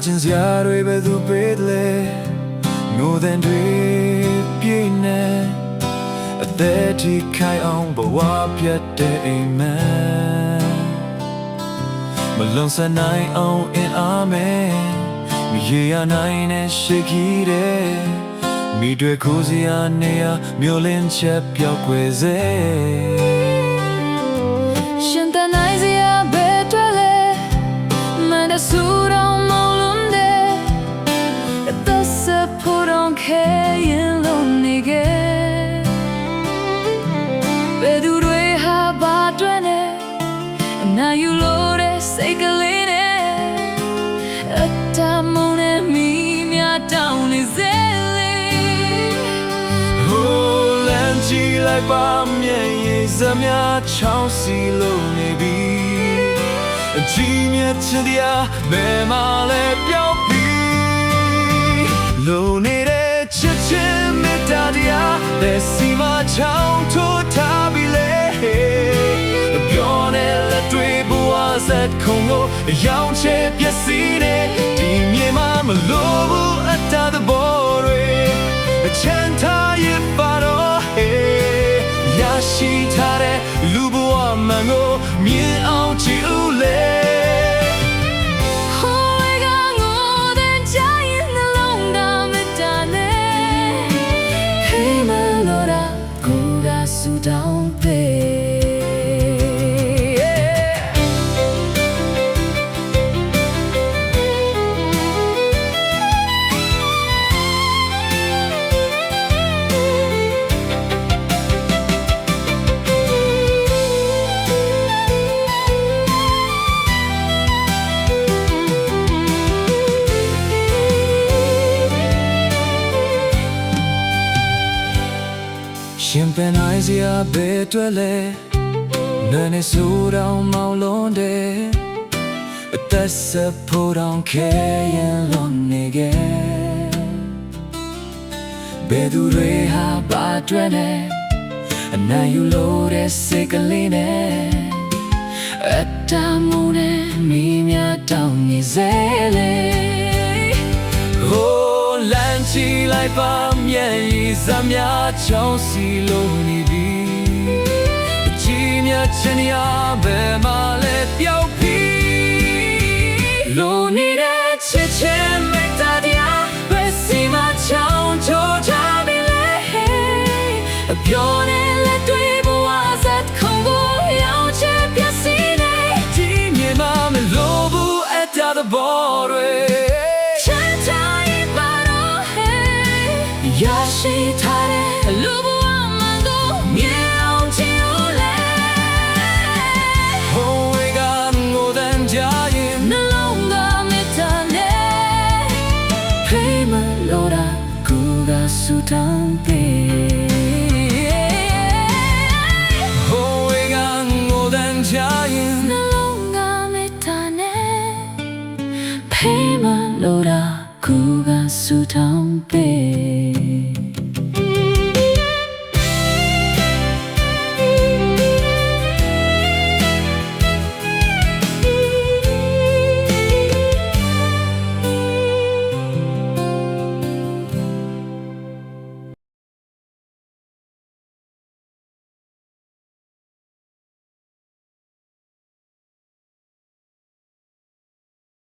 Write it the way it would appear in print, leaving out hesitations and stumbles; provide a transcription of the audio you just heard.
ချင်းစရာတွေပဲသူပေးတယ်ငိုတဲ့တွေပြည့်နေအသက်ထိခိုင်အောင်ဘဝပြတ်တဲ့အိမ်မက်မလုံးစနိုင်အောင်အင်အားမယ်မရေရနိုင်နဲ့ရှိကြီးတယ်မိတွေကိုစရာနေရမျိုးလင်းချက်ပြောက်ွယ်စေရှင်တနိုင်စရာဘယ်တွေ့လဲမန္တဆူတော်မောင်လွန်တဲ့အသက်ဆက်ဖို့တော့ခဲရင်လုံးနေခဲ့ဘယ်သူတွေဟာဘာတွေ့နေအနာယူလို့တဲ့စိတ်ကလေးနဲ့အတမုန်းနဲ့မိမြတောင်းနေစေကြည့်လိုက်ပါမျက်ရည်စမြချောင်းစီလုံးနေပြီအကြည့်မြတ်ချတရားဘယ်မှာလဲပြောင်းပြီလုံနေတဲ့ချစ်ချင်းမေတ္တာတရားလက်စီမချောင်းထိုးထားပြီလေပြောနေလက်တွေဘဝဇက်ခုံကိုရောင်ချဲပျက်စီးနေဒီမြေမှာမလို့ဘူးအတ္တသဘောတွေအချမ်းထားရပါတော့ရရှိထားတဲ့လူဘဝမှန်ကိုမြင်အောင်ကြည့်ဦးလေDon't payရှင်ပင်နိုင်စရာဘယ်တွေ့လဲနာနေဆိုတော့မောင်လွန်တဲ့အသက်ဆက်ဖို့တော့ခဲရင်လွန်နေခဲ့ဘယ်သူတွေဟာဘာတွေ့နေအနာယူလို့တဲ့စိတ်ကလေးနဲ့အတမုန်းနဲ့မိမြတောင်းနေစေလေလမ်းချီလိုက်ပါမျက်ရည်စမြချောင်းစီလုံးနေပြီအကြည့်မြတ်ချင်ရဘယ်မှာလဲပြောက်ပြီလုံးနေတဲ့ချစ်ချင်းမေတ္တာတရားပဲစီမချောင်းချိုးချပြီလေပြောနေလက်တွေဘဝဇက်ခုံကိုရောင်ချဲပျက်စီးနေဒီမြေမှာမလို့ဘူးအတ္တသဘောတွေရရှိထားတဲ့လူဘဝမှန်ကိုမြင်အောင်ကြည့်ဦးလေဟိုဝေကငိုတဲ့ကြားရင်နှလုံးကမေတ္တာနဲ့ဖိမလို့တာကိုကဆူတောင်းပေးဟိုဝေကငိုတဲ့ကြားရင်နှလုံးကမေတ္တာနဲ့ဖိမလို့တာကိုကဆူတောင်းပေး